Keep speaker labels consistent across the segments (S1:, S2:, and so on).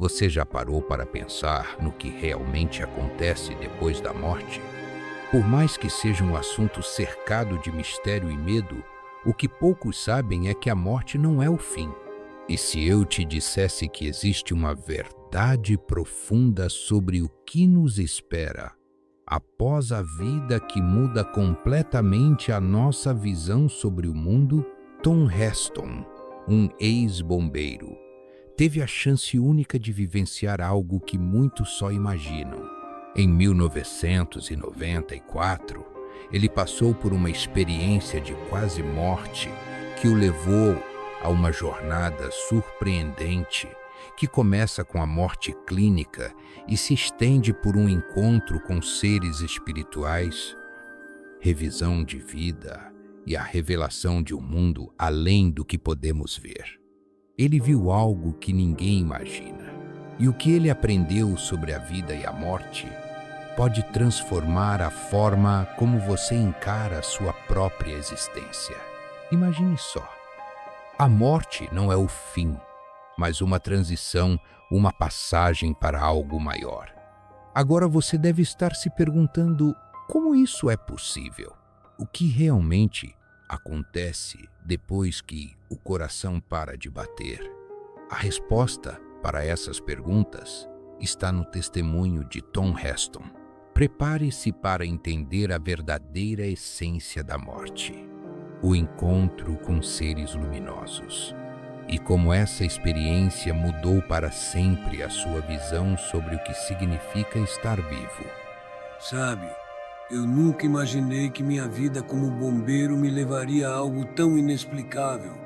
S1: Você já parou para pensar no que realmente acontece depois da morte? Por mais que seja um assunto cercado de mistério e medo, o que poucos sabem é que a morte não é o fim. E se eu te dissesse que existe uma verdade profunda sobre o que nos espera após a vida que muda completamente a nossa visão sobre o mundo? Tom Heston, um ex-bombeiro, teve a chance única de vivenciar algo que muitos só imaginam. Em 1994, ele passou por uma experiência de quase morte que o levou a uma jornada surpreendente que começa com a morte clínica e se estende por um encontro com seres espirituais, revisão de vida e a revelação de um mundo além do que podemos ver. Ele viu algo que ninguém imagina, e o que ele aprendeu sobre a vida e a morte pode transformar a forma como você encara a sua própria existência. Imagine só. A morte não é o fim, mas uma transição, uma passagem para algo maior. Agora você deve estar se perguntando como isso é possível? O que realmente acontece depois que o coração para de bater? A resposta para essas perguntas está no testemunho de Tom Heston. Prepare-se para entender a verdadeira essência da morte, o encontro com seres luminosos, e como essa experiência mudou para sempre a sua visão sobre o que significa estar vivo.
S2: Sabe, eu nunca imaginei que minha vida como bombeiro me levaria a algo tão inexplicável.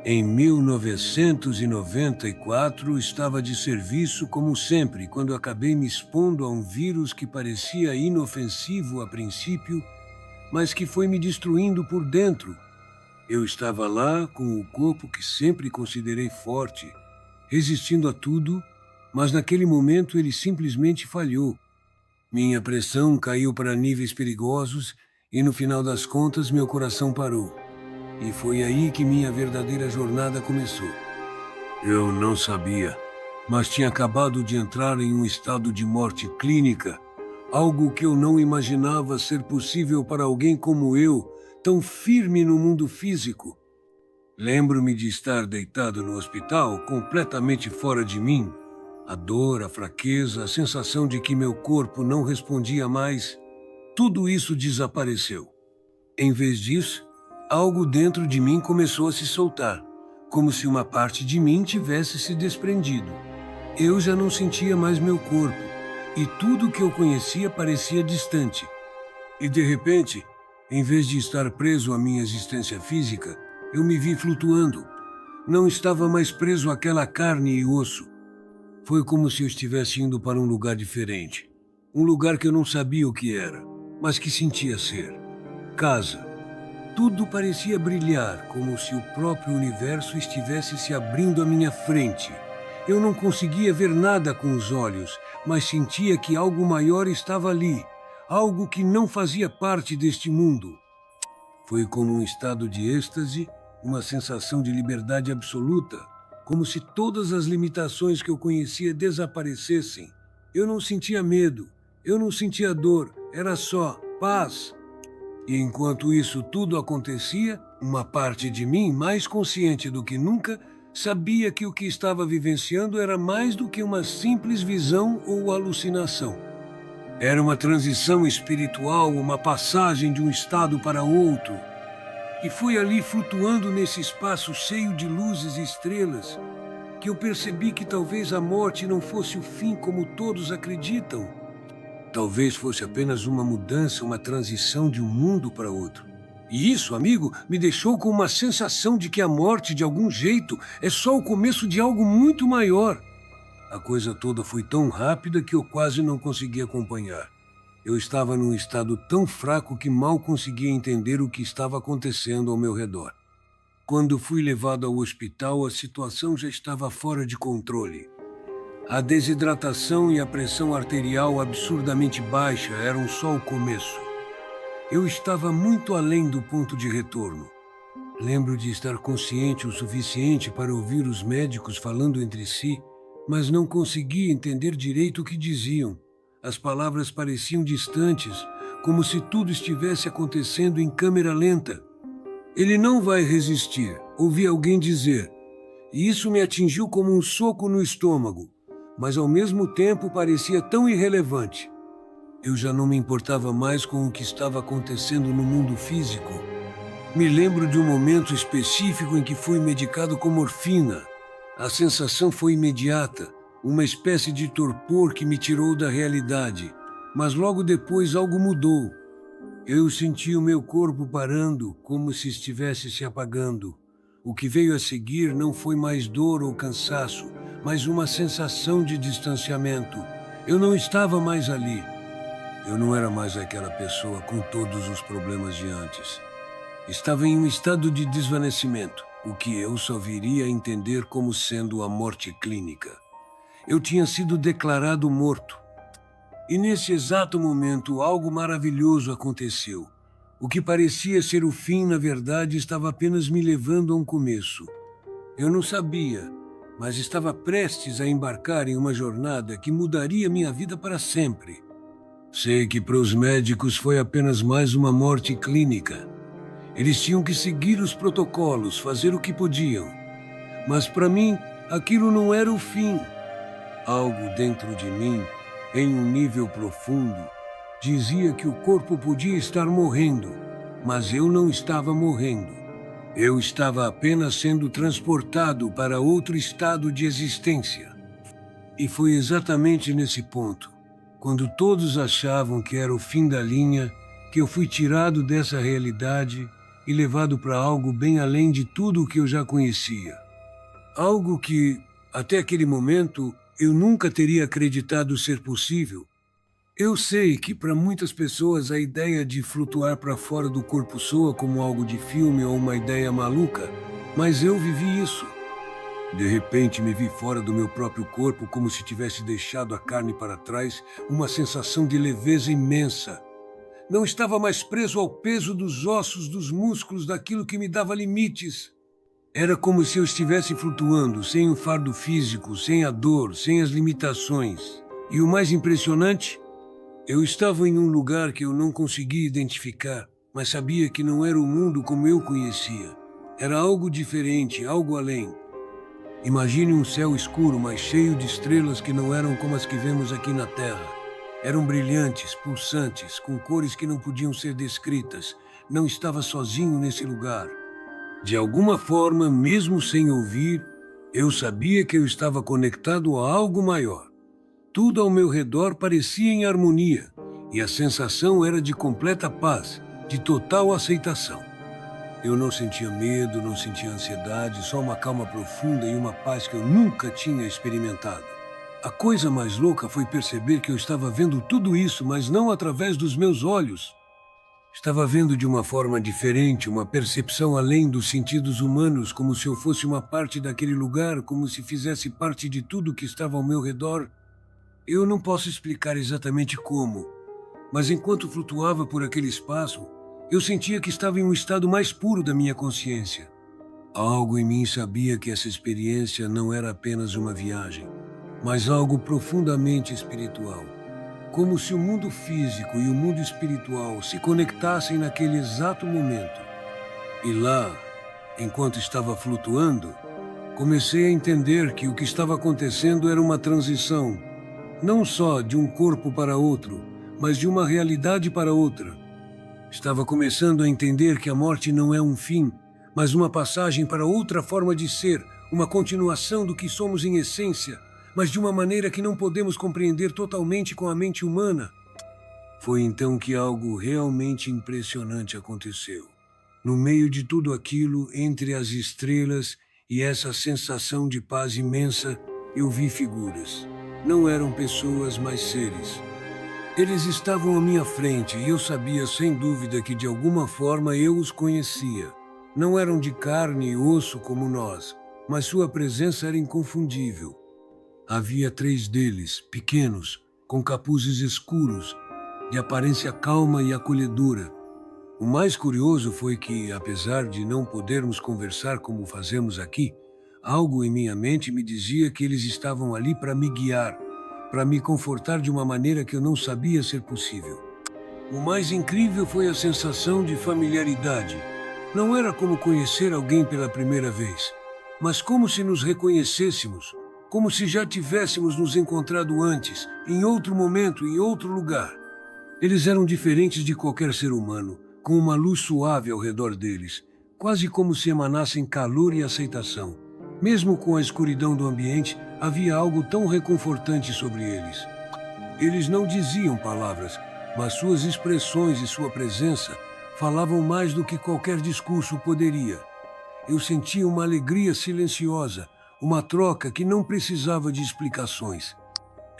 S2: Em 1994, estava de serviço como sempre, quando acabei me expondo a um vírus que parecia inofensivo a princípio, mas que foi me destruindo por dentro. Eu estava lá com o corpo que sempre considerei forte, resistindo a tudo, mas naquele momento ele simplesmente falhou. Minha pressão caiu para níveis perigosos e no final das contas meu coração parou. E foi aí que minha verdadeira jornada começou. Eu não sabia, mas tinha acabado de entrar em um estado de morte clínica, algo que eu não imaginava ser possível para alguém como eu, tão firme no mundo físico. Lembro-me de estar deitado no hospital, completamente fora de mim. A dor, a fraqueza, a sensação de que meu corpo não respondia mais, tudo isso desapareceu. Em vez disso, algo dentro de mim começou a se soltar, como se uma parte de mim tivesse se desprendido. Eu já não sentia mais meu corpo, e tudo que eu conhecia parecia distante. E de repente, em vez de estar preso à minha existência física, eu me vi flutuando. Não estava mais preso àquela carne e osso. Foi como se eu estivesse indo para um lugar diferente. Um lugar que eu não sabia o que era, mas que sentia ser. Casa. Tudo parecia brilhar, como se o próprio universo estivesse se abrindo à minha frente. Eu não conseguia ver nada com os olhos, mas sentia que algo maior estava ali, algo que não fazia parte deste mundo. Foi como um estado de êxtase, uma sensação de liberdade absoluta, como se todas as limitações que eu conhecia desaparecessem. Eu não sentia medo, eu não sentia dor, era só paz. E enquanto isso tudo acontecia, uma parte de mim, mais consciente do que nunca, sabia que o que estava vivenciando era mais do que uma simples visão ou alucinação. Era uma transição espiritual, uma passagem de um estado para outro. E foi ali, flutuando nesse espaço cheio de luzes e estrelas, que eu percebi que talvez a morte não fosse o fim como todos acreditam. Talvez fosse apenas uma mudança, uma transição de um mundo para outro. E isso, amigo, me deixou com uma sensação de que a morte, de algum jeito, é só o começo de algo muito maior. A coisa toda foi tão rápida que eu quase não consegui acompanhar. Eu estava num estado tão fraco que mal conseguia entender o que estava acontecendo ao meu redor. Quando fui levado ao hospital, a situação já estava fora de controle. A desidratação e a pressão arterial absurdamente baixa eram só o começo. Eu estava muito além do ponto de retorno. Lembro de estar consciente o suficiente para ouvir os médicos falando entre si, mas não conseguia entender direito o que diziam. As palavras pareciam distantes, como se tudo estivesse acontecendo em câmera lenta. Ele não vai resistir, ouvi alguém dizer, e isso me atingiu como um soco no estômago, mas ao mesmo tempo parecia tão irrelevante. Eu já não me importava mais com o que estava acontecendo no mundo físico. Me lembro de um momento específico em que fui medicado com morfina. A sensação foi imediata, uma espécie de torpor que me tirou da realidade. Mas logo depois algo mudou. Eu senti o meu corpo parando, como se estivesse se apagando. O que veio a seguir não foi mais dor ou cansaço, mas uma sensação de distanciamento. Eu não estava mais ali. Eu não era mais aquela pessoa com todos os problemas de antes. Estava em um estado de desvanecimento, o que eu só viria a entender como sendo a morte clínica. Eu tinha sido declarado morto. E nesse exato momento, algo maravilhoso aconteceu. O que parecia ser o fim, na verdade, estava apenas me levando a um começo. Eu não sabia, mas estava prestes a embarcar em uma jornada que mudaria minha vida para sempre. Sei que para os médicos foi apenas mais uma morte clínica. Eles tinham que seguir os protocolos, fazer o que podiam. Mas para mim, aquilo não era o fim. Algo dentro de mim, em um nível profundo, dizia que o corpo podia estar morrendo, mas eu não estava morrendo. Eu estava apenas sendo transportado para outro estado de existência. E foi exatamente nesse ponto, quando todos achavam que era o fim da linha, que eu fui tirado dessa realidade e levado para algo bem além de tudo o que eu já conhecia. Algo que, até aquele momento, eu nunca teria acreditado ser possível. Eu sei que para muitas pessoas a ideia de flutuar para fora do corpo soa como algo de filme ou uma ideia maluca, mas eu vivi isso. De repente me vi fora do meu próprio corpo como se tivesse deixado a carne para trás, uma sensação de leveza imensa. Não estava mais preso ao peso dos ossos, dos músculos, daquilo que me dava limites. Era como se eu estivesse flutuando, sem o fardo físico, sem a dor, sem as limitações. E o mais impressionante, eu estava em um lugar que eu não conseguia identificar, mas sabia que não era o mundo como eu conhecia. Era algo diferente, algo além. Imagine um céu escuro, mas cheio de estrelas que não eram como as que vemos aqui na Terra. Eram brilhantes, pulsantes, com cores que não podiam ser descritas. Não estava sozinho nesse lugar. De alguma forma, mesmo sem ouvir, eu sabia que eu estava conectado a algo maior. Tudo ao meu redor parecia em harmonia, e a sensação era de completa paz, de total aceitação. Eu não sentia medo, não sentia ansiedade, só uma calma profunda e uma paz que eu nunca tinha experimentado. A coisa mais louca foi perceber que eu estava vendo tudo isso, mas não através dos meus olhos. Estava vendo de uma forma diferente, uma percepção além dos sentidos humanos, como se eu fosse uma parte daquele lugar, como se fizesse parte de tudo que estava ao meu redor. Eu não posso explicar exatamente como, mas enquanto flutuava por aquele espaço, eu sentia que estava em um estado mais puro da minha consciência. Algo em mim sabia que essa experiência não era apenas uma viagem, mas algo profundamente espiritual. Como se o mundo físico e o mundo espiritual se conectassem naquele exato momento. E lá, enquanto estava flutuando, comecei a entender que o que estava acontecendo era uma transição, não só de um corpo para outro, mas de uma realidade para outra. Estava começando a entender que a morte não é um fim, mas uma passagem para outra forma de ser, uma continuação do que somos em essência, mas de uma maneira que não podemos compreender totalmente com a mente humana. Foi então que algo realmente impressionante aconteceu. No meio de tudo aquilo, entre as estrelas e essa sensação de paz imensa, eu vi figuras. Não eram pessoas, mas seres. Eles estavam à minha frente e eu sabia sem dúvida que de alguma forma eu os conhecia. Não eram de carne e osso como nós, mas sua presença era inconfundível. Havia 3 deles, pequenos, com capuzes escuros, de aparência calma e acolhedora. O mais curioso foi que, apesar de não podermos conversar como fazemos aqui, Algo em minha mente me dizia que eles estavam ali para me guiar, para me confortar de uma maneira que eu não sabia ser possível. O mais incrível foi a sensação de familiaridade. Não era como conhecer alguém pela primeira vez, mas como se nos reconhecêssemos, como se já tivéssemos nos encontrado antes, em outro momento, em outro lugar. Eles eram diferentes de qualquer ser humano, com uma luz suave ao redor deles, quase como se emanassem calor e aceitação. Mesmo com a escuridão do ambiente, havia algo tão reconfortante sobre eles. Eles não diziam palavras, mas suas expressões e sua presença falavam mais do que qualquer discurso poderia. Eu sentia uma alegria silenciosa, uma troca que não precisava de explicações.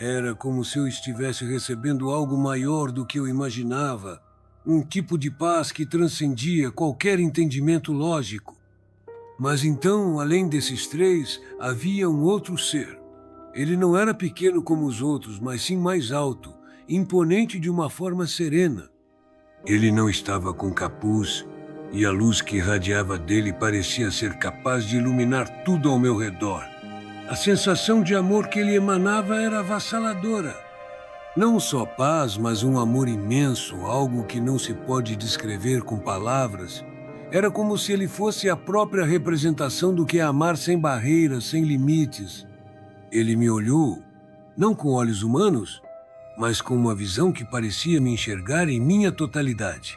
S2: Era como se eu estivesse recebendo algo maior do que eu imaginava, um tipo de paz que transcendia qualquer entendimento lógico. Mas então, além desses três, havia um outro ser. Ele não era pequeno como os outros, mas sim mais alto, imponente de uma forma serena. Ele não estava com capuz, e a luz que irradiava dele parecia ser capaz de iluminar tudo ao meu redor. A sensação de amor que ele emanava era avassaladora. Não só paz, mas um amor imenso, algo que não se pode descrever com palavras. Era como se ele fosse a própria representação do que é amar sem barreiras, sem limites. Ele me olhou, não com olhos humanos, mas com uma visão que parecia me enxergar em minha totalidade.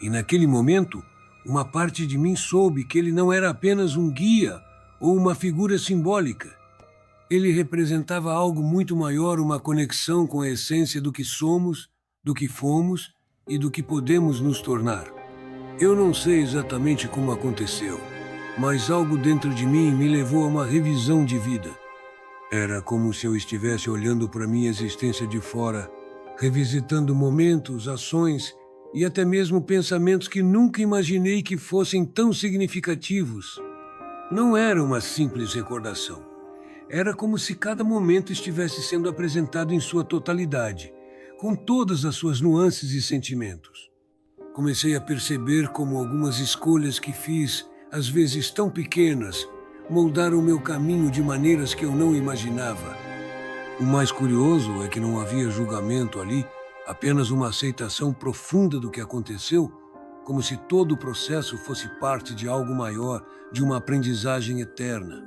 S2: E naquele momento, uma parte de mim soube que ele não era apenas um guia ou uma figura simbólica. Ele representava algo muito maior, uma conexão com a essência do que somos, do que fomos e do que podemos nos tornar. Eu não sei exatamente como aconteceu, mas algo dentro de mim me levou a uma revisão de vida. Era como se eu estivesse olhando para minha existência de fora, revisitando momentos, ações e até mesmo pensamentos que nunca imaginei que fossem tão significativos. Não era uma simples recordação. Era como se cada momento estivesse sendo apresentado em sua totalidade, com todas as suas nuances e sentimentos. Comecei a perceber como algumas escolhas que fiz, às vezes tão pequenas, moldaram meu caminho de maneiras que eu não imaginava. O mais curioso é que não havia julgamento ali, apenas uma aceitação profunda do que aconteceu, como se todo o processo fosse parte de algo maior, de uma aprendizagem eterna.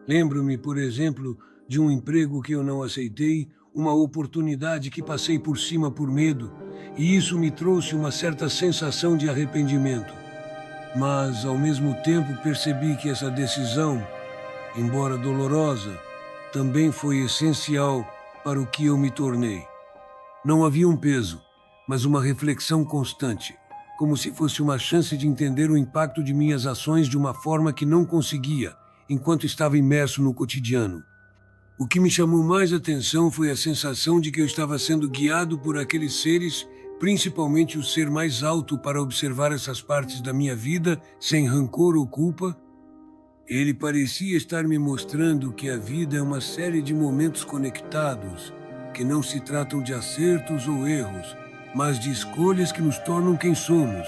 S2: Lembro-me, por exemplo, de um emprego que eu não aceitei, uma oportunidade que passei por cima por medo, e isso me trouxe uma certa sensação de arrependimento. Mas, ao mesmo tempo, percebi que essa decisão, embora dolorosa, também foi essencial para o que eu me tornei. Não havia um peso, mas uma reflexão constante, como se fosse uma chance de entender o impacto de minhas ações de uma forma que não conseguia, enquanto estava imerso no cotidiano. O que me chamou mais atenção foi a sensação de que eu estava sendo guiado por aqueles seres, principalmente o ser mais alto, para observar essas partes da minha vida sem rancor ou culpa. Ele parecia estar me mostrando que a vida é uma série de momentos conectados, que não se tratam de acertos ou erros, mas de escolhas que nos tornam quem somos.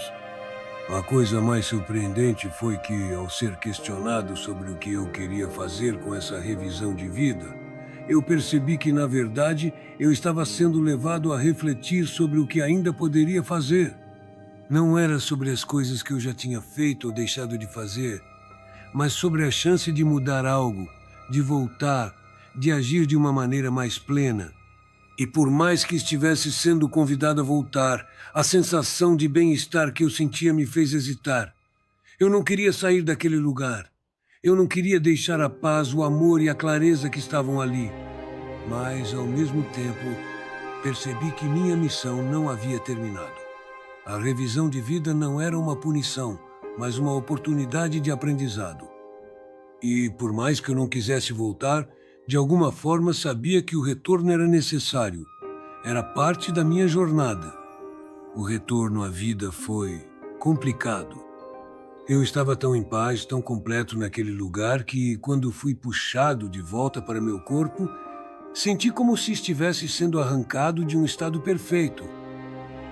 S2: A coisa mais surpreendente foi que, ao ser questionado sobre o que eu queria fazer com essa revisão de vida, eu percebi que, na verdade, eu estava sendo levado a refletir sobre o que ainda poderia fazer. Não era sobre as coisas que eu já tinha feito ou deixado de fazer, mas sobre a chance de mudar algo, de voltar, de agir de uma maneira mais plena. E por mais que estivesse sendo convidado a voltar, a sensação de bem-estar que eu sentia me fez hesitar. Eu não queria sair daquele lugar. Eu não queria deixar a paz, o amor e a clareza que estavam ali. Mas, ao mesmo tempo, percebi que minha missão não havia terminado. A revisão de vida não era uma punição, mas uma oportunidade de aprendizado. E, por mais que eu não quisesse voltar, de alguma forma sabia que o retorno era necessário. Era parte da minha jornada. O retorno à vida foi complicado. Eu estava tão em paz, tão completo naquele lugar que, quando fui puxado de volta para meu corpo, senti como se estivesse sendo arrancado de um estado perfeito.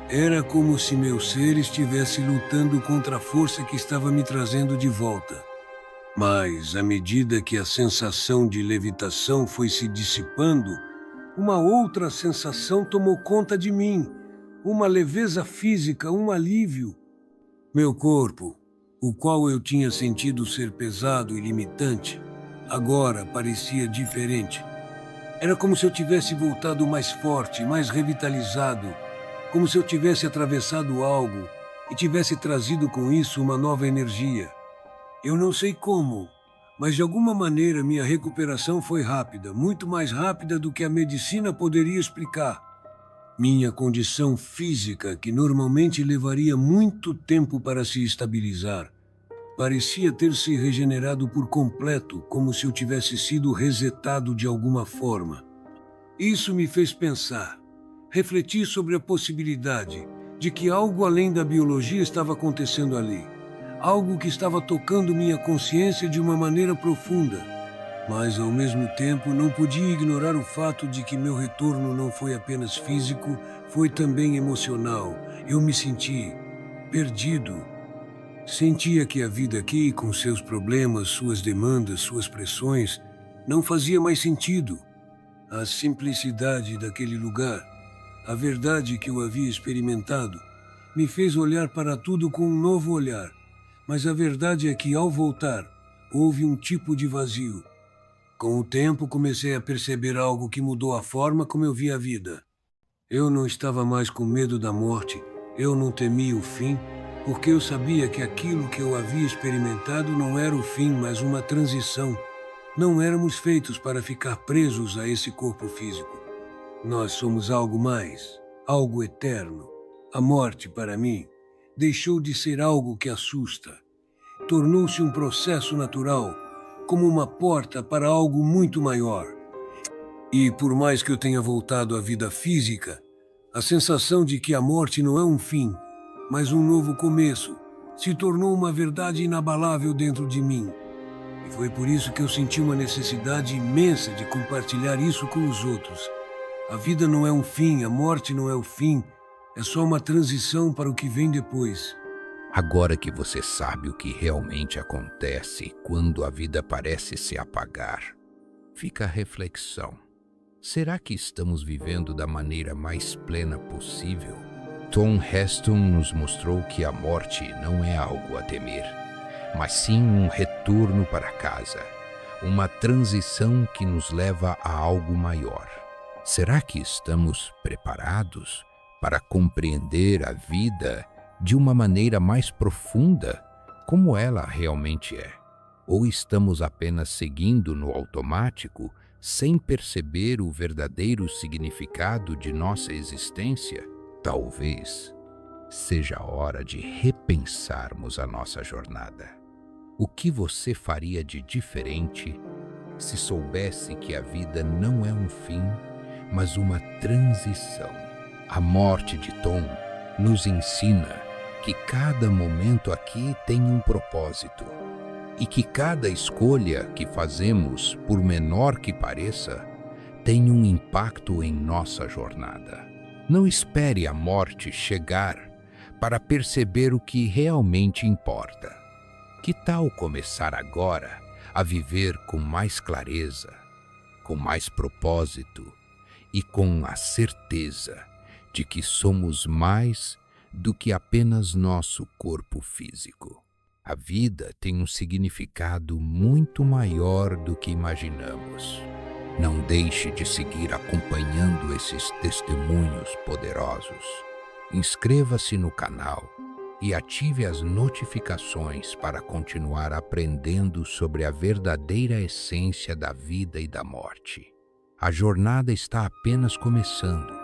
S2: Era como se meu ser estivesse lutando contra a força que estava me trazendo de volta. Mas, à medida que a sensação de levitação foi se dissipando, uma outra sensação tomou conta de mim. Uma leveza física, um alívio. Meu corpo, o qual eu tinha sentido ser pesado e limitante, agora parecia diferente. Era como se eu tivesse voltado mais forte, mais revitalizado, como se eu tivesse atravessado algo e tivesse trazido com isso uma nova energia. Eu não sei como, mas de alguma maneira minha recuperação foi rápida, muito mais rápida do que a medicina poderia explicar. Minha condição física, que normalmente levaria muito tempo para se estabilizar, parecia ter se regenerado por completo, como se eu tivesse sido resetado de alguma forma. Isso me fez pensar, refletir sobre a possibilidade de que algo além da biologia estava acontecendo ali. Algo que estava tocando minha consciência de uma maneira profunda. Mas, ao mesmo tempo, não podia ignorar o fato de que meu retorno não foi apenas físico, foi também emocional. Eu me senti perdido. Sentia que a vida aqui, com seus problemas, suas demandas, suas pressões, não fazia mais sentido. A simplicidade daquele lugar, a verdade que eu havia experimentado, me fez olhar para tudo com um novo olhar. Mas a verdade é que, ao voltar, houve um tipo de vazio. Com o tempo, comecei a perceber algo que mudou a forma como eu via a vida. Eu não estava mais com medo da morte, eu não temia o fim, porque eu sabia que aquilo que eu havia experimentado não era o fim, mas uma transição. Não éramos feitos para ficar presos a esse corpo físico. Nós somos algo mais, algo eterno. A morte, para mim, deixou de ser algo que assusta. Tornou-se um processo natural, como uma porta para algo muito maior. E por mais que eu tenha voltado à vida física, a sensação de que a morte não é um fim, mas um novo começo, se tornou uma verdade inabalável dentro de mim. E foi por isso que eu senti uma necessidade imensa de compartilhar isso com os outros. A vida não é um fim, a morte não é o fim, é só uma transição para o que vem depois.
S1: Agora que você sabe o que realmente acontece quando a vida parece se apagar, fica a reflexão. Será que estamos vivendo da maneira mais plena possível? Tom Heston nos mostrou que a morte não é algo a temer, mas sim um retorno para casa, uma transição que nos leva a algo maior. Será que estamos preparados para compreender a vida de uma maneira mais profunda, como ela realmente é? Ou estamos apenas seguindo no automático, sem perceber o verdadeiro significado de nossa existência? Talvez seja a hora de repensarmos a nossa jornada. O que você faria de diferente se soubesse que a vida não é um fim, mas uma transição? A morte de Tom nos ensina que cada momento aqui tem um propósito e que cada escolha que fazemos, por menor que pareça, tem um impacto em nossa jornada. Não espere a morte chegar para perceber o que realmente importa. Que tal começar agora a viver com mais clareza, com mais propósito e com a certeza de que somos mais do que apenas nosso corpo físico? A vida tem um significado muito maior do que imaginamos. Não deixe de seguir acompanhando esses testemunhos poderosos. Inscreva-se no canal e ative as notificações para continuar aprendendo sobre a verdadeira essência da vida e da morte. A jornada está apenas começando.